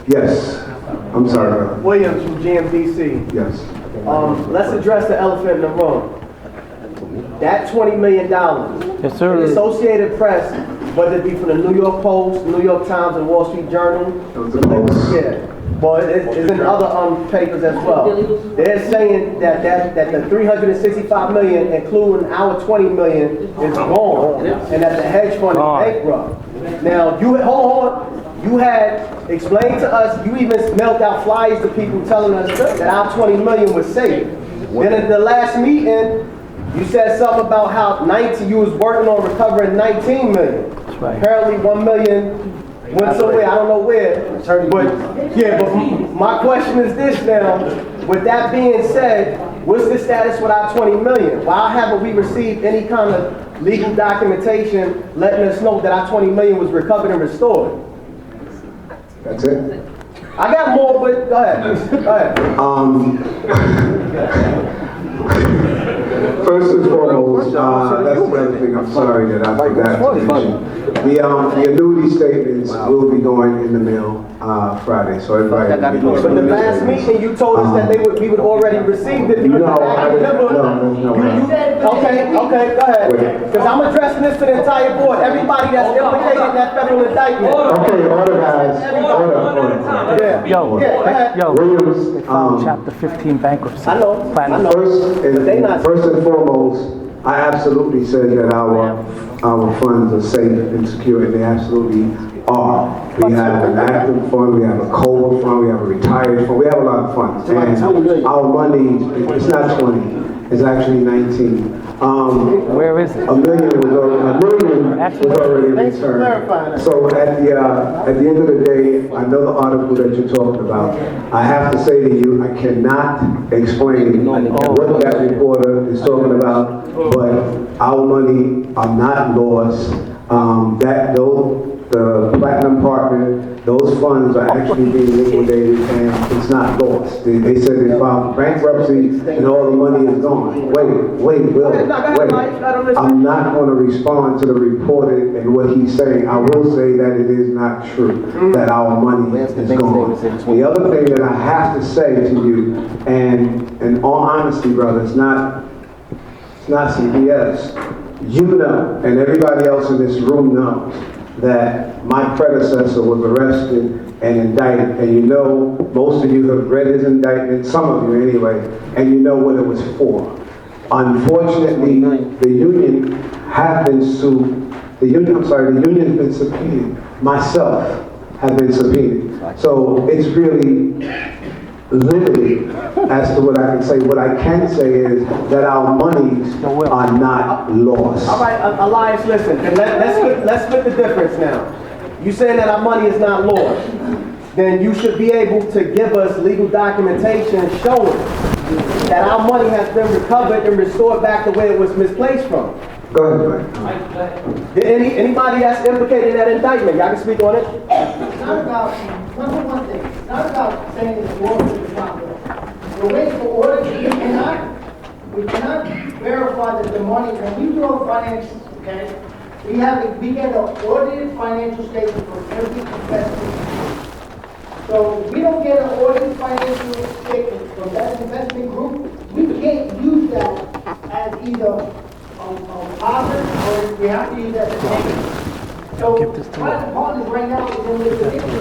Yes. I'm sorry. Williams from GMDC. Yes. Let's address the elephant in the room. That $20 million. Yes, sir. The Associated Press, whether it be from the New York Post, New York Times, and Wall Street Journal. Yeah. Well, it's in other papers as well. They're saying that the $365 million, including our $20 million, is gone, and that the hedge fund is bankrupt. Now, hold on. You had explained to us. You even mailed out flyers to people telling us that our $20 million was safe. Then at the last meeting, you said something about how you was working on recovering $19 million. That's right. Apparently $1 million went somewhere, I don't know where. But my question is this now. With that being said, what's the status with our $20 million? Why haven't we received any kind of legal documentation letting us know that our $20 million was recovered and restored? That's it? I got more, but go ahead. Go ahead. First and foremost, that's the other thing I'm sorry that I forgot to mention. The annuity statements will be going in the mail Friday, so everybody can get But the last meeting you told us that we would already received it. No. Okay, go ahead. Because I'm addressing this to the entire board. Everybody that's implicated in that federal indictment. Okay, order guys. Yo, Williams, Chapter 15 bankruptcy. I know. First and foremost, I absolutely said that our funds are safe and secure, and they absolutely are. We have an active fund, we have a COBA fund, we have a retired fund, we have a lot of funds. And our money, it's not 20, it's actually 19. Where is it? $1 million was already returned. So at the end of the day, I know the article that you're talking about. I have to say to you, I cannot explain what that reporter is talking about, but our money are not lost. The Platinum Partner, those funds are actually being liquidated and it's not lost. They said they filed for bankruptcy and all the money is gone. Wait. I'm not going to respond to the reporter and what he's saying. I will say that it is not true that our money is gone. The other thing that I have to say to you, and in all honesty, brother, it's not CBS. You know, and everybody else in this room knows, that my predecessor was arrested and indicted, and you know, most of you have read his indictment, some of you anyway, and you know what it was for. Unfortunately, the union have been sued. The union has been subpoenaed. Myself have been subpoenaed. So it's really limited as to what I can say. What I can say is that our monies are not lost. All right, Elias, listen. Let's split the difference now. You saying that our money is not lost, then you should be able to give us legal documentation showing that our money has been recovered and restored back the way it was misplaced from. Go ahead, Did anybody that's implicated in that indictment, y'all can speak on it? It's not about, number one thing, it's not about saying it's law or it's not law. We're waiting for orders. We cannot verify that the money, when we do our financials, okay, we get an audited financial statement from every investment. So if we don't get an audited financial statement from that investment group, we can't use that as either a positive or we have to use that as a negative. So private partners right now is in liquidation.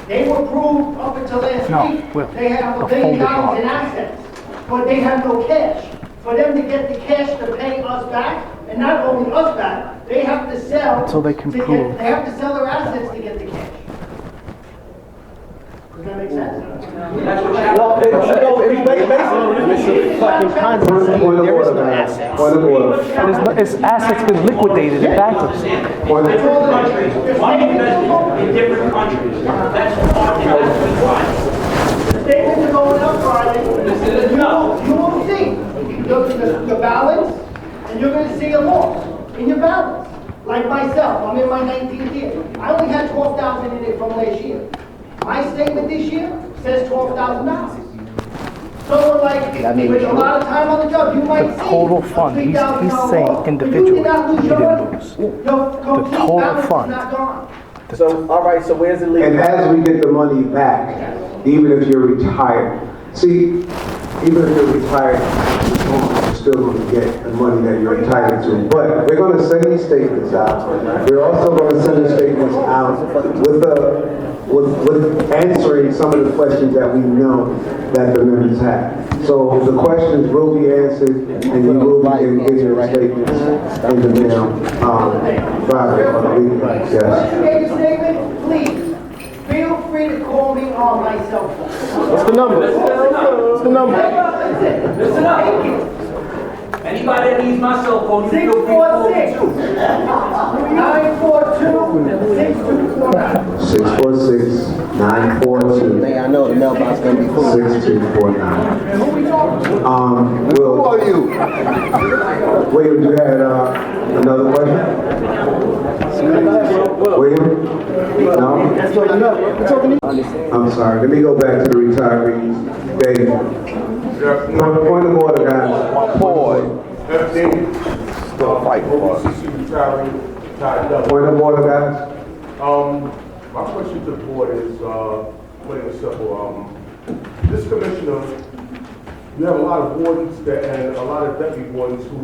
They were proved up until last week. They have $1 billion in assets, but they have no cash. For them to get the cash to pay us back, and not only us back, they have to sell. So they can prove. They have to sell their assets to get the cash. Does that make sense? Well, basically fucking concept. There is no asset. His assets been liquidated in bankruptcy. In different countries. That's why. The statements are going up Friday. You will see the balance, and you're going to see a loss in your balance. Like myself, I'm in my 19th year. I only had $12,000 in it from last year. My statement this year says $12,000. So with a lot of time on the job, you might see total fund. He's saying individually he didn't lose. The total fund. So, all right, so where's the And legal? as we get the money back, even if you're retired, see, even if you're retired, you're still going to get the money that you're entitled to. But we're going to send these statements out. We're also going to send the statements out with answering some of the questions that we know that the members have. So the questions will be answered, and you will be getting your statements in the mail. Friday, yes. Once you make a statement, please, feel free to call me on my cell phone. What's the number? What's the number? That's it. Listen up. Thank you. Anybody that needs my cell phone, you feel free to call me 646 too. 942 6249. 646-942. I know the mailbox gonna be full. 6249. Who we talking to? Who are you? William, you had another question? William? No? That's what I know. We're talking to I'm sorry, let me go back to the retirees. Dave. Point of order, guys. My boy. Still fighting for us. Point of order, guys. My question to the board is, plain and simple. This commissioner, you have a lot of wardens and a lot of deputy wardens who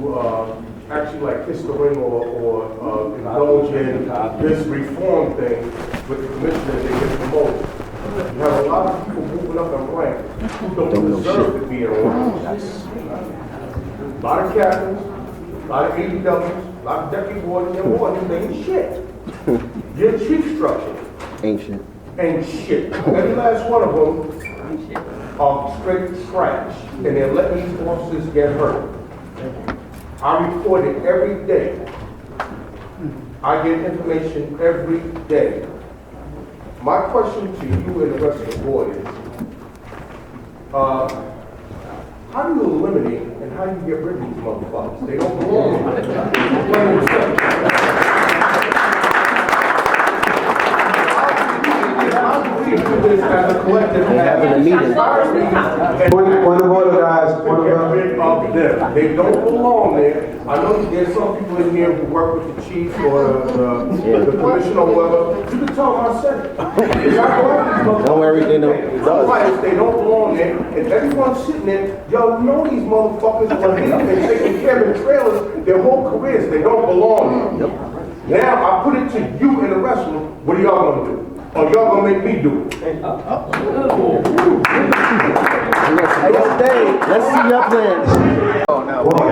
actually like kiss the ring or indulge in this reform thing with the commissioner, they get promoted. You have a lot of people moving up in rank who don't deserve to be in rank. A lot of captains, a lot of ADWs, a lot of deputy wardens and wardens, they ain't shit. Your chief structure ancient. ain't shit. Every last one of them are straight trash, and they're letting these officers get hurt. I report it every day. I get information every day. My question to you and the rest of the board is, how do you eliminate and how do you get rid of these motherfuckers? They don't belong. Plain and simple. As a collective, Having a meeting. Point of order, guys. Point of Get order. rid of them. They don't belong there. I know there's some people in here who work with the chief or the commissioner or whatever. You can tell them I said it. Is that correct? Don't worry, they know. Otherwise, they don't belong there. And everyone's sitting there, y'all know these motherfuckers are here and taking care of the trailers their whole careers. They don't belong there. Now, I put it to you and the rest of them. What are y'all gonna do? Or y'all gonna make me do it? Hey, let's see your plans. Point of order.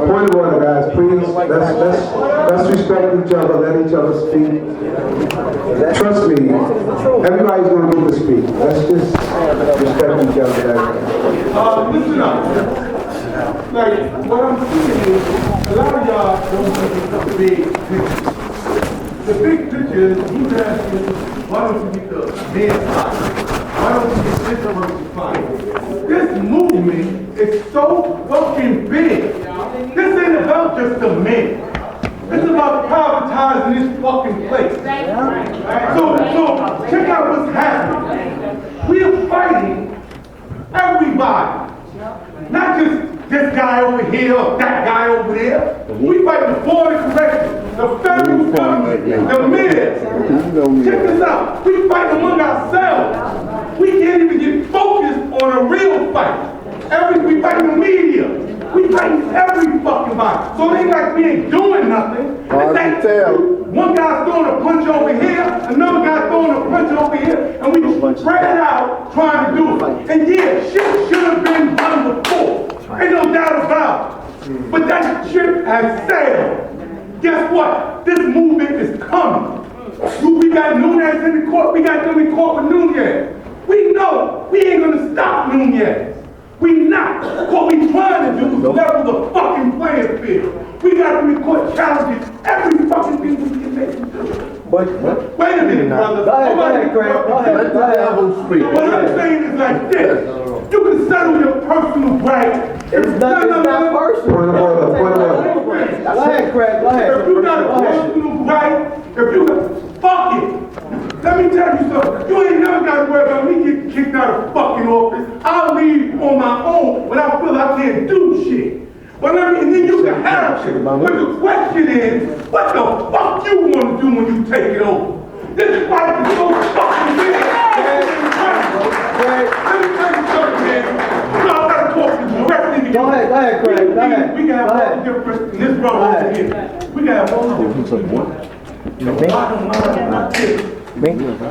Point of order, guys. Please, let's respect each other. Let each other speak. Trust me, everybody's going to get to speak. Let's just respect each other. Listen up. Like, what I'm seeing is, a lot of y'all don't see the big picture. The big picture is, you guys, why don't you get the men fired? Why don't you get this person fired? This movement is so fucking big. This ain't about just the men. It's about privatizing this fucking place. So check out what's happening. We are fighting everybody. Not just this guy over here or that guy over there. We fight the board of corrections, the federal government, the mayors. Check this out. We fight among ourselves. We can't even get focused on a real fight. We fight in the media. We fight every fucking body. So it ain't like we ain't doing nothing. It's like one guy's throwing a punch over here, another guy's throwing a punch over here, and we spread out trying to do it. And yeah, shit should have been done before. Ain't no doubt about it. But that ship has sailed. Guess what? This movement is coming. We got Nunez in the court. We got them in court with Nunez. We know we ain't gonna stop Nunez. We not. What we trying to do is level the fucking playing field. We got them in court challenges every fucking thing we can make them do. Wait a minute, brother. Go ahead, Craig. Go ahead. What I'm saying is like this. You can settle your personal right. It's not personal. Point of order. Point of order. Go ahead, Craig. Go ahead. If you got a personal right, if you got, fuck it. Let me tell you something. You ain't never got to worry about me getting kicked out of fucking office. I'll leave on my own when I feel I can't do shit. Well, I mean, then you can have it. But the question is, what the fuck you want to do when you take it over? This fight is so fucking big. Let me tell you something, man. You know, I gotta talk to you directly. Go ahead, Craig, go ahead. We can have Go all ahead. different, in this brother over here. We can have all different. The bottom line is this.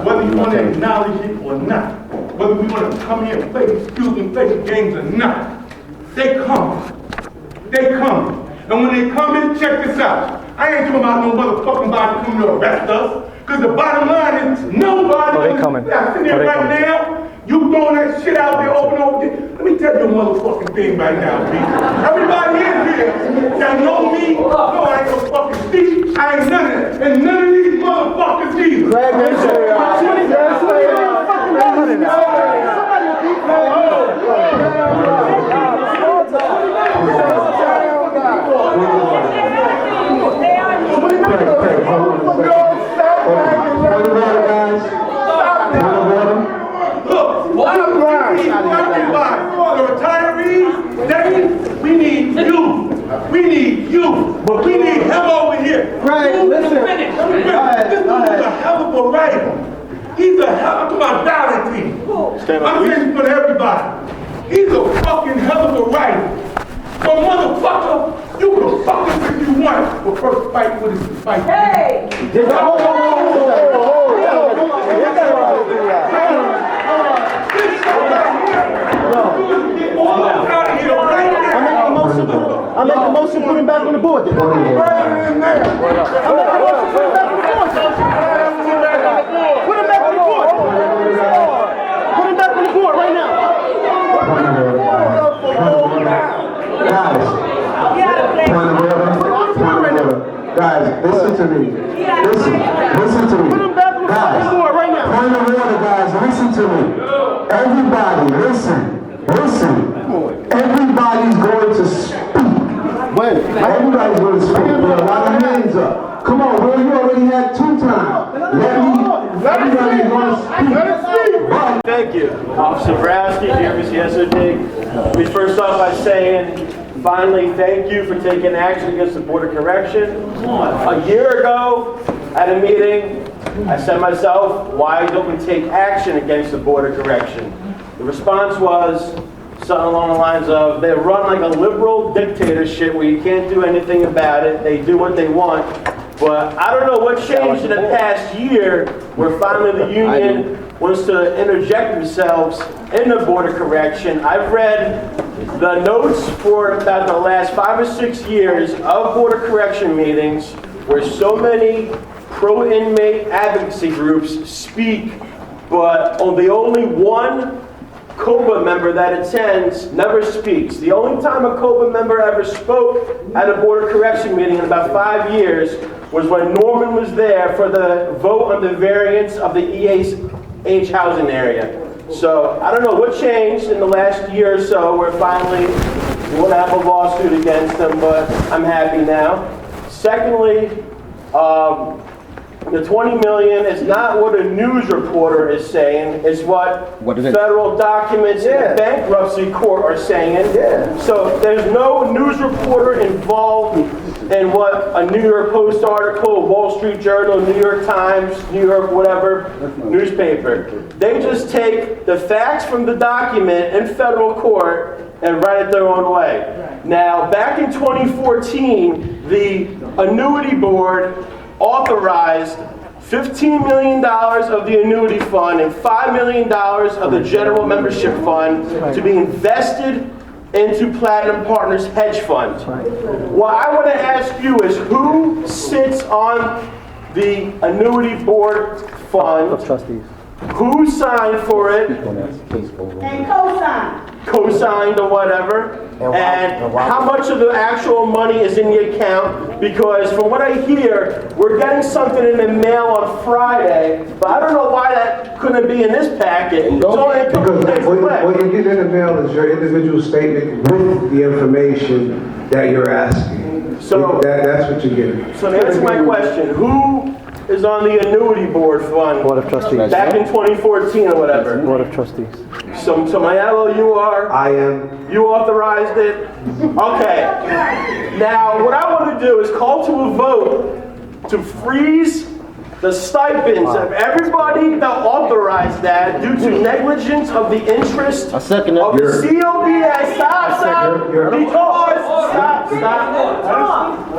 Whether you want to acknowledge it or not, whether we want to come here and play these stupid fake games or not, they come. They come. And when they come in, check this out. I ain't talking about no motherfucking body coming to arrest us. Because the bottom line is nobody. Oh, they coming. Now, sitting here they right coming. now, you throwing that shit out there over there. Let me tell you a motherfucking thing right now, B. Everybody in here that know me, no, I ain't no fucking Steve. I ain't none of that. And none of these motherfuckers either. Craig, man, Look, we need everybody. The retirees, Dave, we need you. We need you. But we need him over here. Craig, listen. This dude is a hell of a writer. He's a hell of a Valentin. I'm saying for everybody. He's a fucking hell of a writer. So motherfucker, you can fuck him if you want. But first fight with his fight. Hey! I make a motion, put him back on the board. Put him back on the board. Put him back on the board right now. Guys, listen to me. Listen to me. Guys, point of order, guys, listen to me. Everybody, listen. Everybody's going to speak. Everybody's going to speak. There are a lot of hands up. Come on, Will, you already had 2 times. Everybody's going to speak. But Thank you. Officer Browski, Jeremy CSOD. We first off by saying, finally, thank you for taking action against the Board of Correction. A year ago, at a meeting, I said myself, why don't we take action against the Board of Correction? The response was something along the lines of, they run like a liberal dictatorship where you can't do anything about it. They do what they want. But I don't know what changed in the past year where finally the union wants to interject themselves in the Board of Correction. I've read the notes for about the last 5 or 6 years of Board of Correction meetings where so many pro-inmate advocacy groups speak, but the only one COBA member that attends never speaks. The only time a COBA member ever spoke at a Board of Correction meeting in about 5 years was when Norman was there for the vote on the variance of the EH housing area. So I don't know what changed in the last year or so where finally we'll have a lawsuit against them, but I'm happy now. Secondly, the 20 million is not what a news reporter is saying, it's what federal documents in the bankruptcy court are saying. So there's no news reporter involved in what a New York Post article, Wall Street Journal, New York Times, New York whatever newspaper. They just take the facts from the document in federal court and write it their own way. Now, back in 2014, the annuity board authorized $15 million of the annuity fund and $5 million of the general membership fund to be invested into Platinum Partners hedge fund. What I want to ask you is who sits on the annuity board fund? Trustees. Who signed for it? And co-sign. Co-signed or whatever, and how much of the actual money is in the account, because from what I hear, we're getting something in the mail on Friday, but I don't know why that couldn't be in this packet. It's only a couple of days away. What you get in the mail is your individual statement with the information that you're asking. So that's what you get. So to answer my question, who is on the annuity board fund. Board of Trustees. Back in 2014 or whatever. Board of Trustees. So Mayello, you are? I am. You authorized it? Okay. Now, what I want to do is call to a vote to freeze the stipends of everybody that authorized that due to negligence of the interest of the COBA.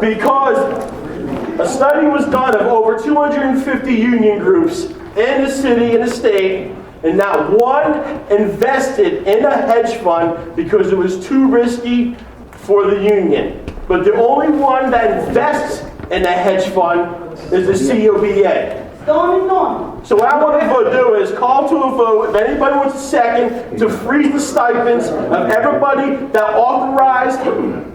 Because a study was done of over 250 union groups in the city and the state, and not one invested in a hedge fund because it was too risky for the union. But the only one that invests in a hedge fund is the COBA. So what I want to do is call to a vote, if anybody wants a second, to freeze the stipends of everybody that authorized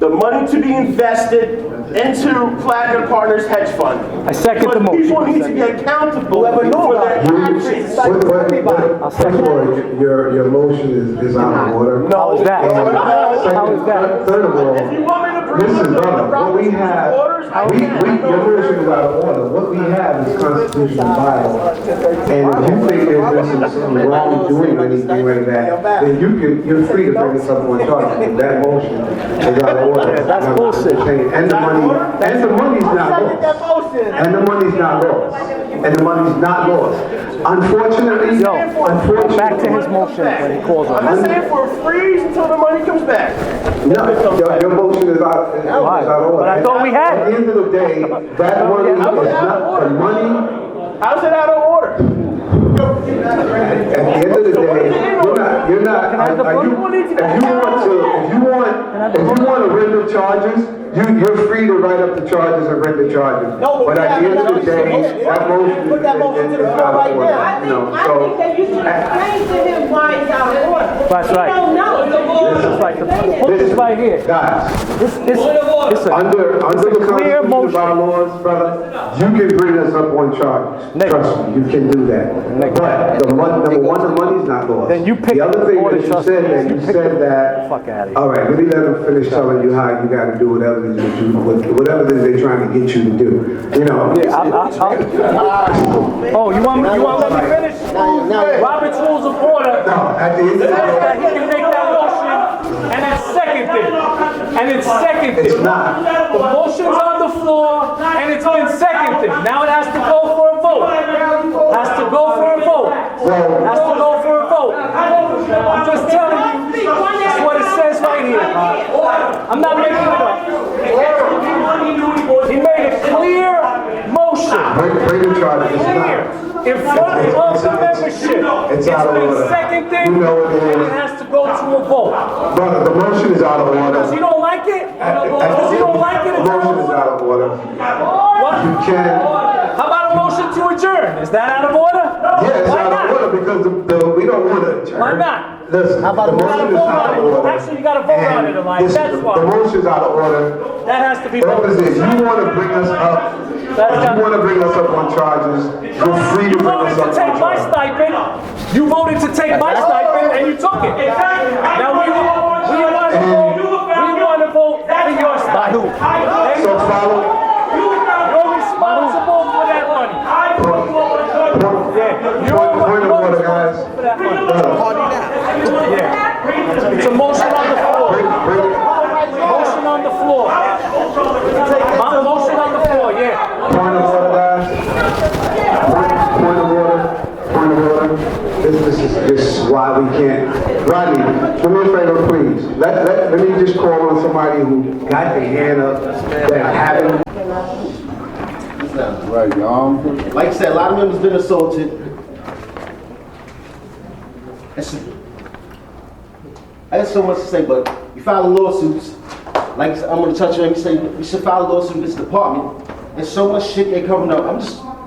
the money to be invested into Platinum Partners hedge fund. I second the But motion. people need to be accountable for their actions. First of all, your motion is out of order. How is that? How is that? Third of all, If you want me to bring listen, up brother, what we have, orders, I your can. motion is out of order. What we have is constitutional bylaw. And if you think there's some wrongdoing or anything like that, then you're free to bring us up on charge. But that motion is out of order. Yeah, that's bullshit. And the money's not lost. And the money's not lost. And the money's not lost. Unfortunately, Back to his motion when he calls I'm on just it. saying for a freeze until the money comes back. No, your motion is out of order. But I thought we had At the end of the day, that money is not the money. How's it out of order? At the end of the day, you're not, if you want to render charges, you're free to write up the charges and render charges. But at the end of the day, that motion is out of order. I think that you should explain to him why it's out of order. That's right. He don't know. This is like the book is right here. Guys, Listen, under the clear constitutional motion. bylaws, brother, you can bring us up on charges. Negative. Trust me, you can do that. But number one, the money's not lost. Then you pick the other thing Board that of you said, Trustees. that you said that. Fuck out of here. All right, let me let them finish telling you how you got to do whatever it is that you, whatever it is they're trying to get you to do. You know. Oh, you want me to let me finish? Robert's Rules of Order. No, at the end of the That day, he can make that motion and it's seconded. And it's seconded. it's not. The motion's on the floor and it's been seconded. Now it has to go for a vote. Has to go for a vote. Has to go for a vote. I'm just telling you. That's what it says right here. I'm not making it up. He made a clear motion. Bring the charges. It's Clear. not. In front of the membership. It's out of been order. seconded. You know it is. And it has to go to a vote. Brother, the motion is out of Because you order. don't like it? Because you don't like it? The It's out motion of is order? out of order. What? You can. How about a motion to adjourn? Is that out of order? Yeah, it's Why out not? of order because we don't want to adjourn. Why not? Listen, the You gotta motion is vote out on of it. order. Actually, you gotta vote on it, Elias. That's The why. motion's out of order. That has to be Purpose voted. is, you want to bring us up, on charges, you're free to You bring voted us to up take on my charges. stipend. You voted to take my stipend and you took it. Now we want to vote for your stipend. Okay? So follow, You're responsible for that money. Yeah. point of order, guys. For that money. Yeah. It's a motion on the floor. Motion on the floor. My motion on the floor, yeah. Point of order, guys. Point of order. This is why we can't. Rodney, do me a favor, please. Let me just call on somebody who got their hand up that haven't. Right, Like I said, a lot of members been assaulted. I got so much to say, but you file lawsuits. Like I'm gonna touch on him. You say you should file a lawsuit in this department. There's so much shit they covering up.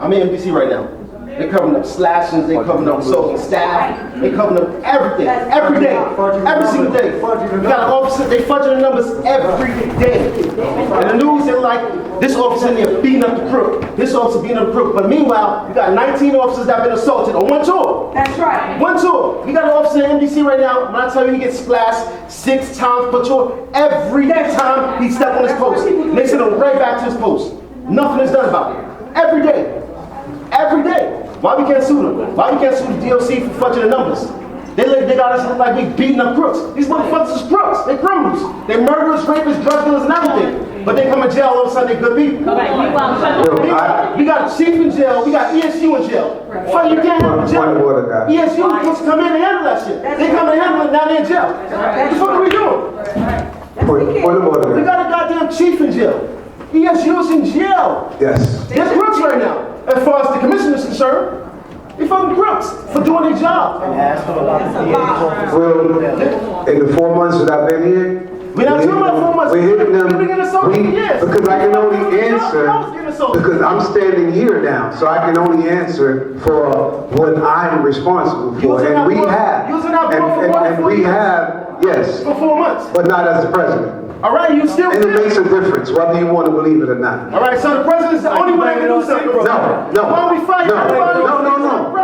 I'm in MDC right now. They covering up slashings. They covering up assaulting staff. They covering up everything. Every day. Every single day. You got an officer. They fudging the numbers every day. And the news, they're like, this officer in there beating up the crook. This officer beating up the crook. But meanwhile, you got 19 officers that have been assaulted on one tour. That's right. One tour. You got an officer in MDC right now. When I tell you he gets splashed 6 times per tour, every time he steps on his post, they send him right back to his post. Nothing is done about it. Every day. Why we can't sue them? Why we can't sue the DOC for fudging the numbers? They got us look like we beating up crooks. These motherfuckers is crooks. They criminals. They murderers, rapists, drug dealers, and everything. But they come in jail, all of a sudden they good people. We got a chief in jail. We got ESU in jail. Why you can't have a jail? ESU was supposed to come in and handle that shit. They come and handle it, now they're in jail. What the fuck are we doing? We got a goddamn chief in jail. ESU is in jail. Yes. They're crooks right now. As far as the commissioner is concerned. They fucking crooks for doing their job. Well, in the 4 months that I've been here, we're not talking about 4 months. We're hitting them. We've been getting assaulted for years. Because I can only answer, because I'm standing here now, so I can only answer for what I'm responsible for. And we have, and we have, yes, for 4 months, but not as the president. All right, you still. And it makes a difference whether you want to believe it or not. All right, so the president's the only one that can do something. No. Why don't we fight? No.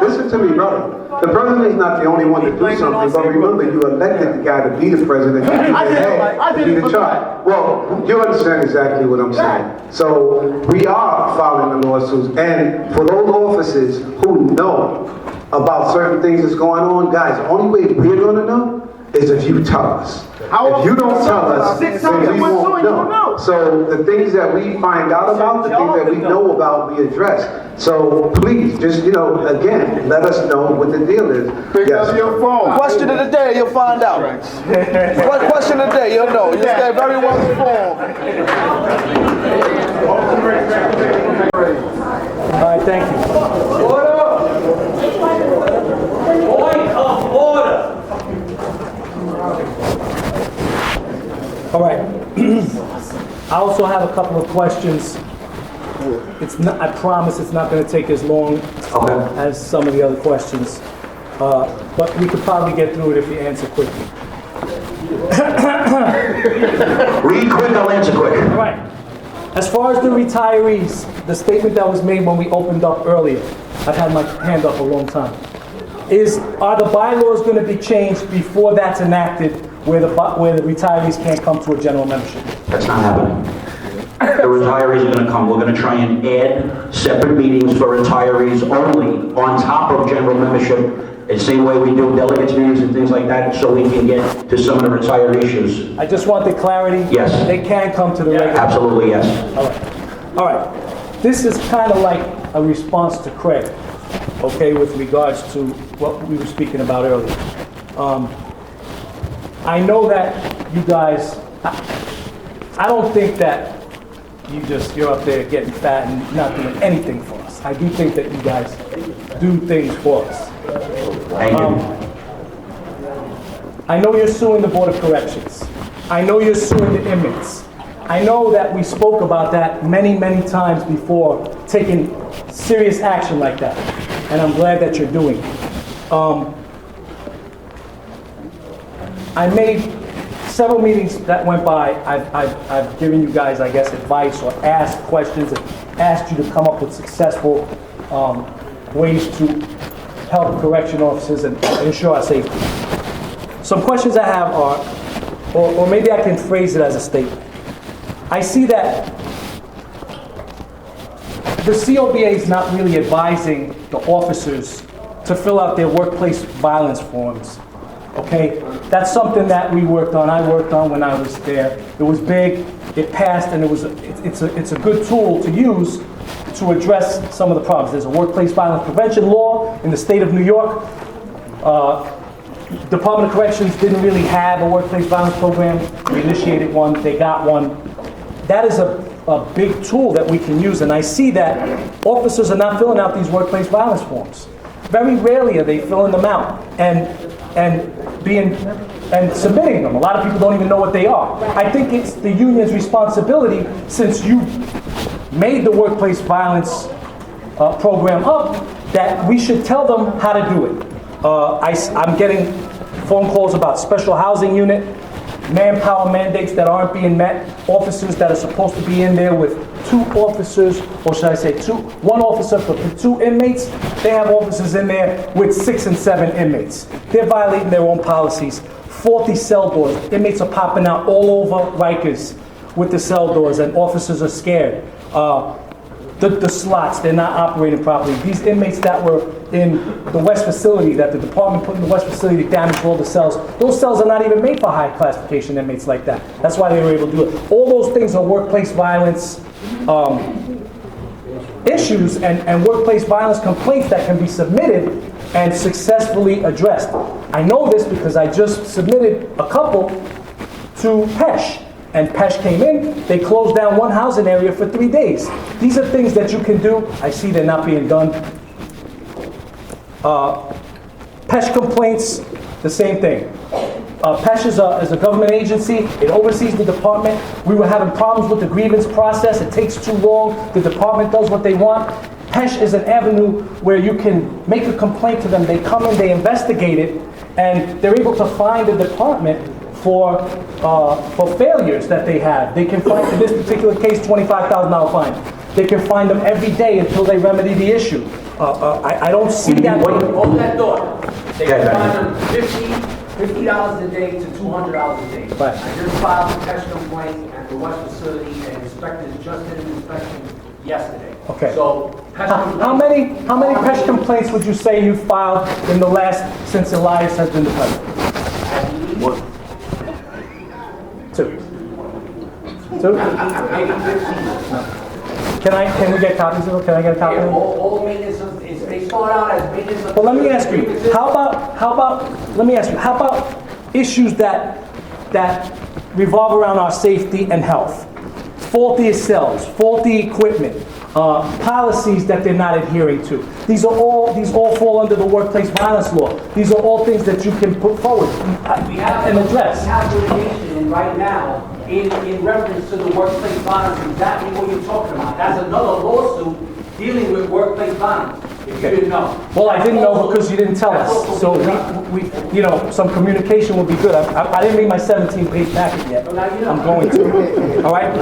Listen to me, brother. The president is not the only one to do something, but remember, you elected the guy to be the president. I did to be the charge. Well, you understand exactly what I'm saying. So we are following the lawsuits, and for those officers who know about certain things that's going on, guys, the only way we're gonna know is if you tell us. If you don't tell us, then we won't know. So the things that we find out about, the things that we know about, we address. So please, just, again, let us know what the deal is. Pick up your phone. Question of the day, you'll find out. Question of the day, you'll know. You stay very well informed. All right, thank you. Order! Point of order! All right. I also have a couple of questions. I promise it's not going to take as long as some of the other questions, but we could probably get through it if you answer quickly. Read quick, I'll answer quick. All right. As far as the retirees, the statement that was made when we opened up earlier, I've had my hand up a long time, are the bylaws going to be changed before that's enacted, where the retirees can't come to a general membership? That's not happening. The retirees are going to come. We're going to try and add separate meetings for retirees only on top of general membership, the same way we do delegates meetings and things like that, so we can get to some of the retired issues. I just wanted clarity. Yes. They can come to the regular. Absolutely, yes. All right. This is kind of like a response to Craig, okay, with regards to what we were speaking about earlier. I know that you guys, I don't think that you're up there getting fat and not doing anything for us. I do think that you guys do things for us. Thank you. I know you're suing the Board of Corrections. I know you're suing the inmates. I know that we spoke about that many, many times before, taking serious action like that. And I'm glad that you're doing it. I made several meetings that went by. I've given you guys, I guess, advice or asked questions and asked you to come up with successful ways to help correction officers and ensure our safety. Some questions I have are, or maybe I can phrase it as a statement. I see that the COBA is not really advising the officers to fill out their workplace violence forms. Okay, that's something that we worked on. I worked on when I was there. It was big. It passed, and it's a good tool to use to address some of the problems. There's a workplace violence prevention law in the state of New York. Department of Corrections didn't really have a workplace violence program. We initiated one. They got one. That is a big tool that we can use, and I see that officers are not filling out these workplace violence forms. Very rarely are they filling them out and submitting them. A lot of people don't even know what they are. I think it's the union's responsibility, since you made the workplace violence program up, that we should tell them how to do it. I'm getting phone calls about special housing unit, manpower mandates that aren't being met, officers that are supposed to be in there with 2 officers, or should I say 1 officer for 2 inmates. They have officers in there with 6 and 7 inmates. They're violating their own policies. Faulty cell doors. Inmates are popping out all over Rikers with the cell doors, and officers are scared. the slots, they're not operating properly. These inmates that were in the West facility, that the department put in the West facility to damage all the cells, those cells are not even made for high classification inmates like that. That's why they were able to do it. All those things are workplace violence issues and workplace violence complaints that can be submitted and successfully addressed. I know this because I just submitted a couple to PESH. And PESH came in, they closed down one housing area for 3 days. These are things that you can do. I see they're not being done. PESH complaints, the same thing. PESH is a government agency. It oversees the department. We were having problems with the grievance process. It takes too long. The department does what they want. PESH is an avenue where you can make a complaint to them. They come in, they investigate it, and they're able to find the department for failures that they have. They can find, in this particular case, $25,000 fine. They can find them every day until they remedy the issue. I don't see that. Hold that thought. They can find them $50 a day to $200 a day. Right. I just filed a PESH complaint at the West facility, and inspectors just did an inspection yesterday. Okay. So How many PESH complaints would you say you filed in the last, since Elias has been the president? Two. Can we get copies of it? Can I get a copy of it? all maintenance is they start out as maintenance. Well, let me ask you, how about issues that revolve around our safety and health? Faulty cells, faulty equipment, policies that they're not adhering to. These all fall under the workplace violence law. These are all things that you can put forward and address. We have litigation right now in reference to the workplace violence, exactly what you're talking about. That's another lawsuit dealing with workplace violence. If you didn't know. Well, I didn't know because you didn't tell us. So we some communication would be good. I didn't read my 17-page packet yet. I'm going to. All right.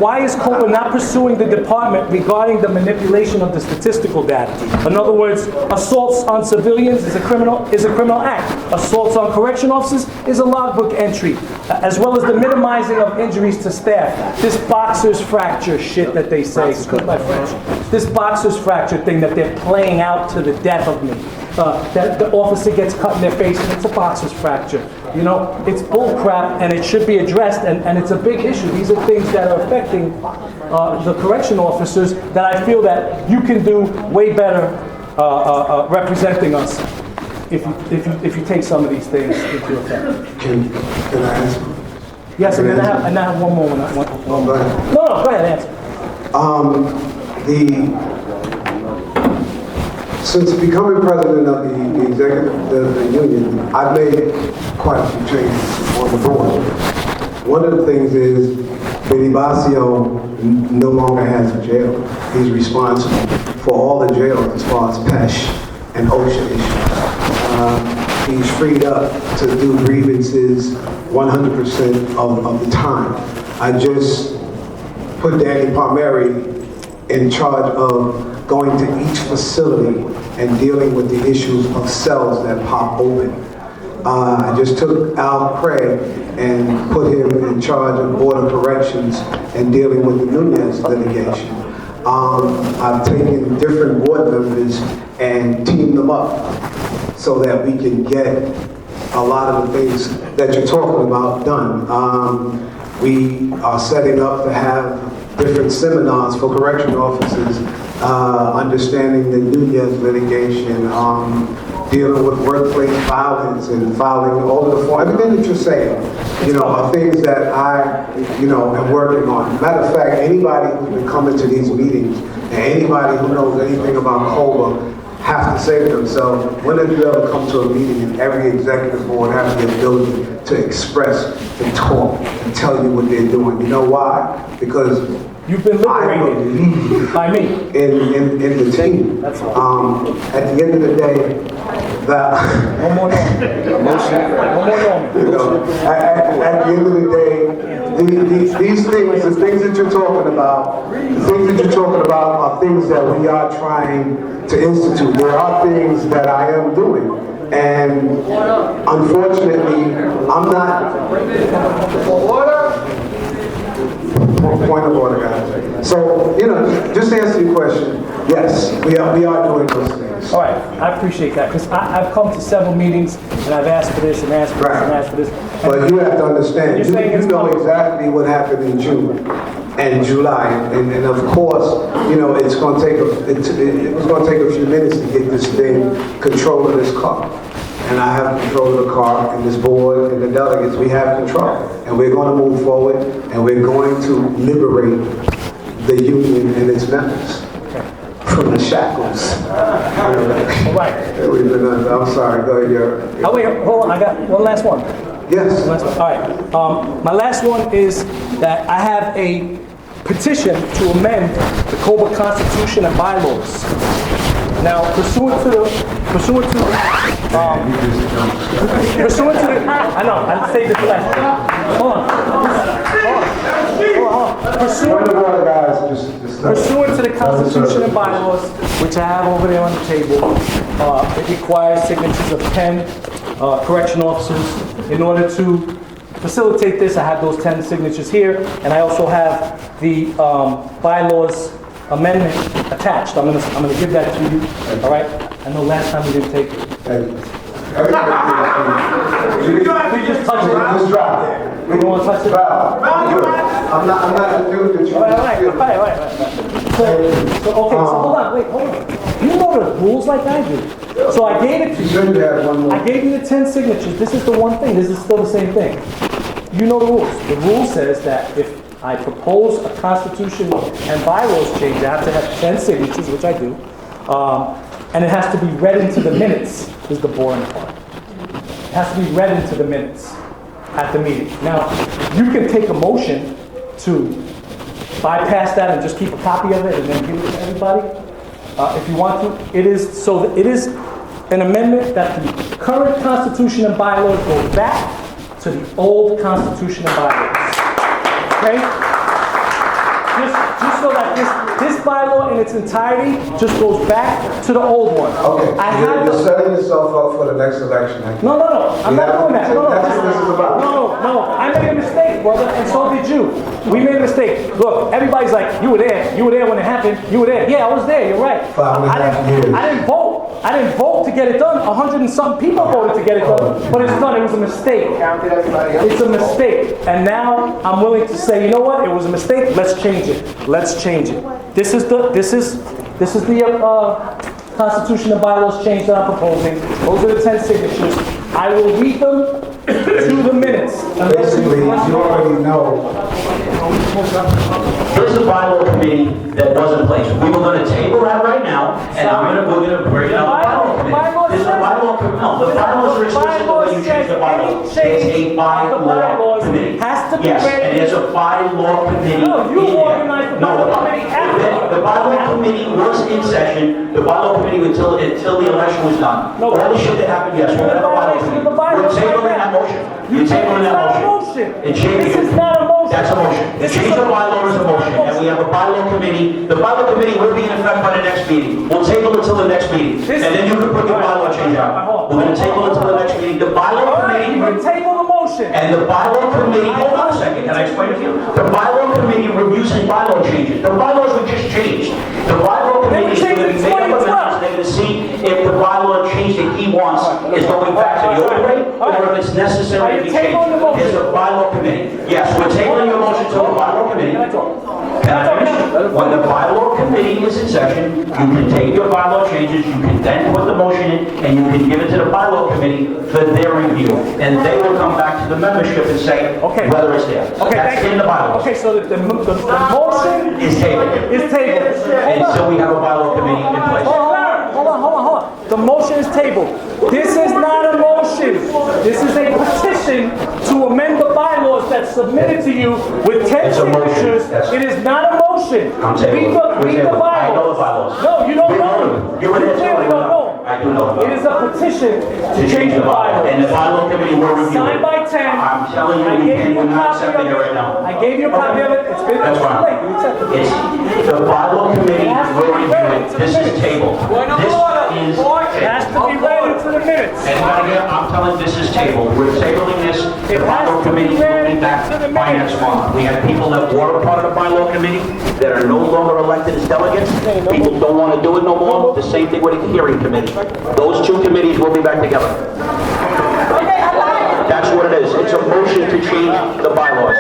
Why is COBA not pursuing the department regarding the manipulation of the statistical data? In other words, assaults on civilians is a criminal act. Assaults on correction officers is a logbook entry, as well as the minimizing of injuries to staff. This boxer's fracture shit that they say. Excuse my French. This boxer's fracture thing that they're playing out to the death of me. That the officer gets cut in their face and it's a boxer's fracture. You know, it's bull crap and it should be addressed and it's a big issue. These are things that are affecting the correction officers that I feel that you can do way better representing us if you take some of these things into account. Can I answer? Yes, and then I have one more. Go ahead. No, go ahead, answer. Since becoming president of the executive the union, I've made quite a few changes on the board. One of the things is Benifacio no longer has a jail. He's responsible for all the jails as far as PESH and OSHA issues. He's freed up to do grievances 100% of the time. I just put Danny Palmieri in charge of going to each facility and dealing with the issues of cells that pop open. I just took Al Craig and put him in charge of Board of Corrections and dealing with the Nunez litigation. I've taken different board members and teamed them up so that we can get a lot of the things that you're talking about done. We are setting up to have different seminars for correction officers, understanding the Nunez litigation, dealing with workplace violence and filing all of the forms, everything that you're saying, are things that I, am working on. Matter of fact, anybody who's been coming to these meetings and anybody who knows anything about COBA have to say to themselves, when have you ever come to a meeting and every executive board has the ability to express and talk and tell you what they're doing? You know why? Because you've been liberated by me in the team. That's all. At the end of the day, one more moment. At the end of the day, these things, the things that you're talking about, are things that we are trying to institute. There are things that I am doing. And unfortunately, I'm not. Point of order, guys. So, just to answer your question, yes, we are doing those things. All right, I appreciate that, because I've come to several meetings, and I've asked for this, and asked for this, and asked for this. But you have to understand, You're saying you it's know coming. exactly what happened in June and July, and of course, it's going to take a few minutes to get this thing, control of this car. And I have control of the car, and this board, and the delegates, we have control. And we're going to move forward, and we're going to liberate the union and its members from the shackles. All right. I'm sorry, go ahead. Oh, wait, hold on, I got one last one. Yes. All right. My last one is that I have a petition to amend the COBA Constitution and bylaws. Now, pursuant to the, I know, I saved it for last. Hold on. Pursuant to the Constitution and bylaws, which I have over there on the table, it requires signatures of 10 correction officers. In order to facilitate this, I have those 10 signatures here, and I also have the bylaws amendment attached. I'm gonna give that to you. All right. I know last time you didn't take it. You just touched it. Just drop it. You don't want to touch it. I'm not doing the truth. All right. So hold on. You know the rules like I do. So I gave it to you. I gave you the 10 signatures. This is the one thing. This is still the same thing. You know the rules. The rule says that if I propose a constitution and bylaws change, I have to have 10 signatures, which I do, and it has to be read into the minutes, is the boring part. It has to be read into the minutes at the meeting. Now, you can take a motion to bypass that and just keep a copy of it and then give it to everybody, if you want to. It is an amendment that the current constitution and bylaws go back to the old constitution and bylaws. Okay? Just so that this bylaw in its entirety just goes back to the old one. Okay, you're setting yourself up for the next election. No. I'm not doing that. No. That's what this is about. No. I made a mistake, brother, and so did you. We made a mistake. Look, everybody's like, you were there. You were there when it happened. You were there. Yeah, I was there. You're right. 5.5 years. I didn't vote. I didn't vote to get it done. 100 and some people voted to get it done, but it's done. It was a mistake. It's a mistake, and now I'm willing to say, you know what? It was a mistake. Let's change it. Let's change it. This is the Constitution and bylaws change that I'm proposing. Those are the 10 signatures. I will read them to the minutes. Basically, you already know. There's a bylaw committee that was in place. We were going to table that right now, and we're going to bring it up. The bylaw committee. There's a bylaw committee. No, the bylaws are explicit the way you change the bylaws. It's a bylaw committee. Has to be yes, ready. and there's a bylaw committee. No, you organized the bylaw committee after. The bylaw committee was in session. The bylaw committee until the election was done. No, all the shit that happened, yes, we're going to bylaw committee. We're tabling that motion. You're tabling that motion. This is not a motion. That's a motion. The change of bylaw is a motion, and we have a bylaw committee. The bylaw committee will be in effect by the next meeting. We'll table it until the next meeting, and then you can put your bylaw change out. We're going to table it until the next meeting. The bylaw committee. You can table the motion. And the bylaw committee, hold on a second, can I explain it to you? The bylaw committee reviews and bylaw changes. The bylaws were just changed. The bylaw committee is going to be made up of members. They're going to see if the bylaw change that he wants is going back to the old way, or if it's necessary to be changed. There's a bylaw committee. Yes, we're tabling your motion to the bylaw committee. Can I finish? When the bylaw committee is in session, you can take your bylaw changes, you can then put the motion in, and you can give it to the bylaw committee for their review. And they will come back to the membership and say whether it's there. That's in the bylaws. Okay, so the motion is tabled. Until we have a bylaw committee in place. Hold on. The motion is tabled. This is not a motion. This is a petition to amend the bylaws that's submitted to you with 10 signatures. It is not a motion. Read the bylaws. I know the bylaws. No, you don't know. You clearly don't know. I do know. It is a petition to change the bylaws. And the bylaw committee will review it. Signed by 10. I'm telling you, we're not accepting it right now. I gave you a copy of it. It's been That's fine. late. You accepted it. It's the bylaw committee will review it. This is tabled. This is It has to be read into the minutes. And I'm telling this is tabled. We're tabling this. The bylaw committee will be back by next month. We have people that were a part of the bylaw committee that are no longer elected as delegates. People don't want to do it no more. The same thing with the hearing committee. Those two committees will be back together. That's what it is. It's a motion to change the bylaws.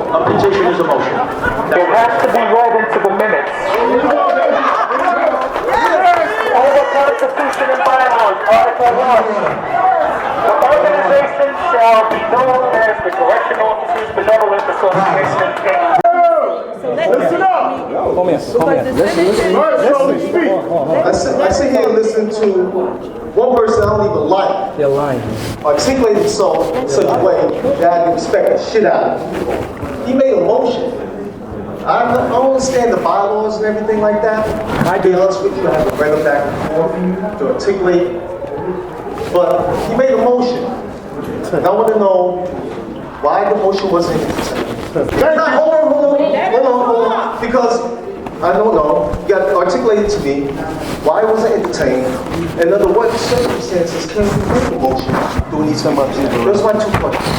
A petition is a motion. It has to be read into the minutes. Over Constitution and bylaws, Article 1. The organization shall be known as the Correction Officers Benevolent Association. Listen up! I sit here and listen to one person I don't even like. They're lying. Articulate himself in such a way that I can respect the shit out of him. He made a motion. I don't understand the bylaws and everything like that. I'll be honest with you, I haven't read them back and forth to articulate. But he made a motion. And I want to know why the motion wasn't entertained. Hold on. Because I don't know. You got to articulate it to me. Why was it entertained? And under what circumstances can we make a motion? Do we need some of these? Those are my two questions.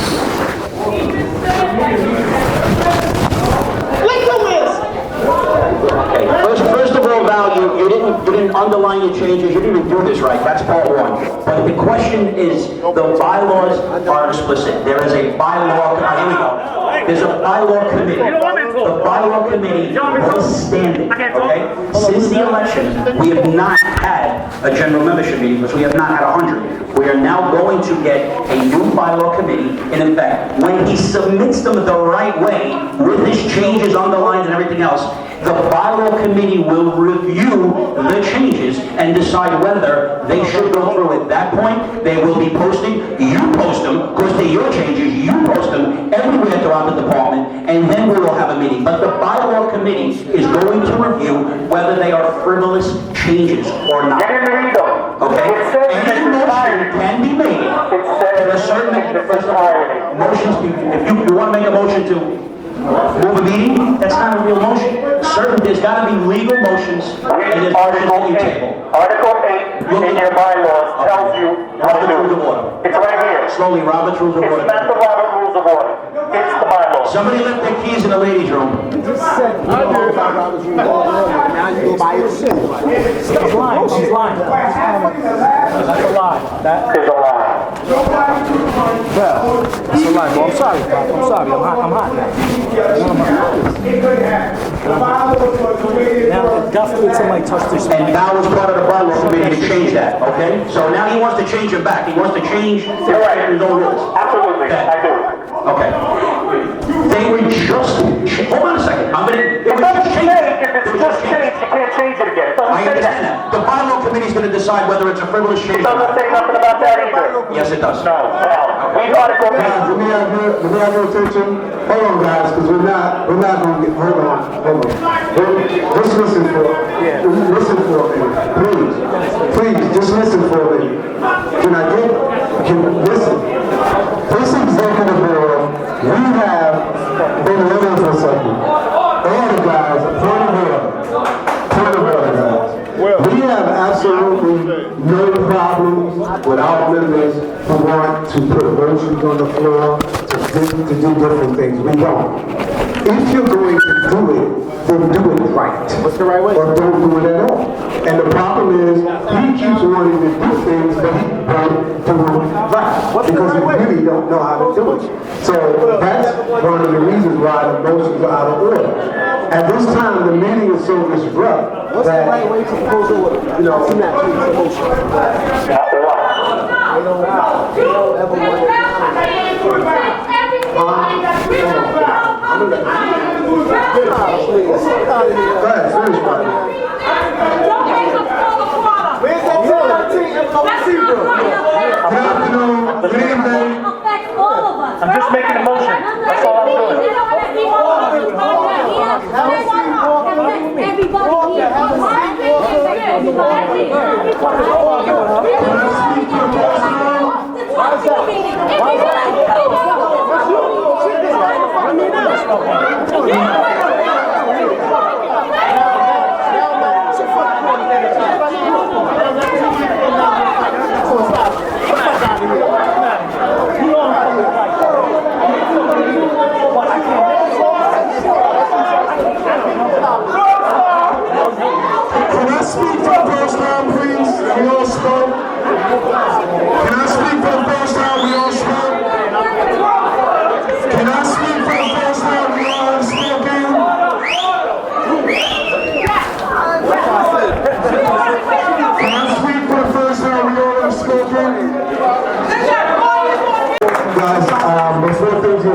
Okay, first of all, Val, you didn't underline your changes, you didn't even do this right, that's part one. But the question is, the bylaws are explicit. There is a bylaw, here we go. There's a bylaw committee. The bylaw committee was standing, okay? Since the election, we have not had a general membership meeting, because we have not had 100. We are now going to get a new bylaw committee, and in fact, when he submits them the right way, with his changes underlined and everything else, the bylaw committee will review the changes and decide whether they should go through. At that point, they will be posting. You post them, because they're your changes. You post them everywhere throughout the department, and then we will have a meeting. But the bylaw committee is going to review whether they are frivolous changes or not. Okay? Any motion can be made. To a certain motions. If you want to make a motion to move a meeting, that's not a real motion. There's got to be legal motions, and there's Article 8. Article 8 in your bylaws tells you how to do it. It's right here. Slowly, Robert's Rules of Order. It's not the Robert Rules of Order. It's the bylaws. Somebody left their keys in the ladies' room. She's lying. She's lying. That's a lie. That is a lie. Well, it's a lie. Well, I'm sorry, Pop. I'm sorry. I'm hot now. Now, God forbid somebody touched this. And that was part of the bylaw committee to change that, okay? So now he wants to change it back. He wants to change his own rules. Absolutely, Okay. I do. Okay. They were just, hold on a second. It doesn't say if it's just changed, you can't change it again. It doesn't I say understand that. that. The bylaw committee is going to decide whether it's a frivolous change. It doesn't say nothing about that either. Yes, it does. No. We Article 8. Let me have your attention. Hold on, guys, because we're not going to get, hold on. Just listen for a minute. Please, just listen for a minute. Listen. This executive board, we have been waiting for something. Order, guys, point of order, guys. We have absolutely no problems with our members who want to put motions on the floor to do different things. We don't. If you're going to do it, then do it right. What's the right way? Or don't do it at all. And the problem is, he keeps wanting to do things, but he don't do it right. Because he really don't know how to do it. So that's one of the reasons why the motions are out of order. At this time, the meeting is so disrupted. What's the right way to propose order? You know, it's not a motion. I'm just making a motion. That's all I'm doing.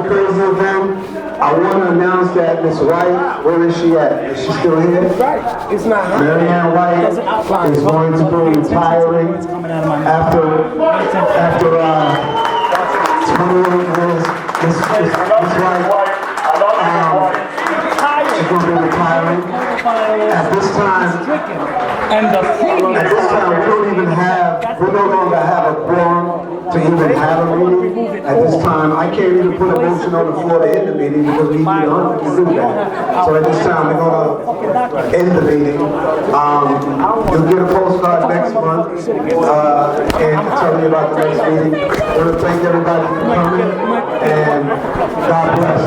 a crazy event. I want to announce that Miss White, where is she at? Is she still here? It's not her. Marianne White is going to be retiring after 28 years. Miss White, she's going to be retiring. At this time, we no longer have a quorum to even have a meeting. At this time, I can't even put a motion on the floor to end the meeting because we need 100 to do that. So at this time, we're going to end the meeting. You'll get a postcard next month and tell you about the next meeting. I want to thank everybody for coming and God bless.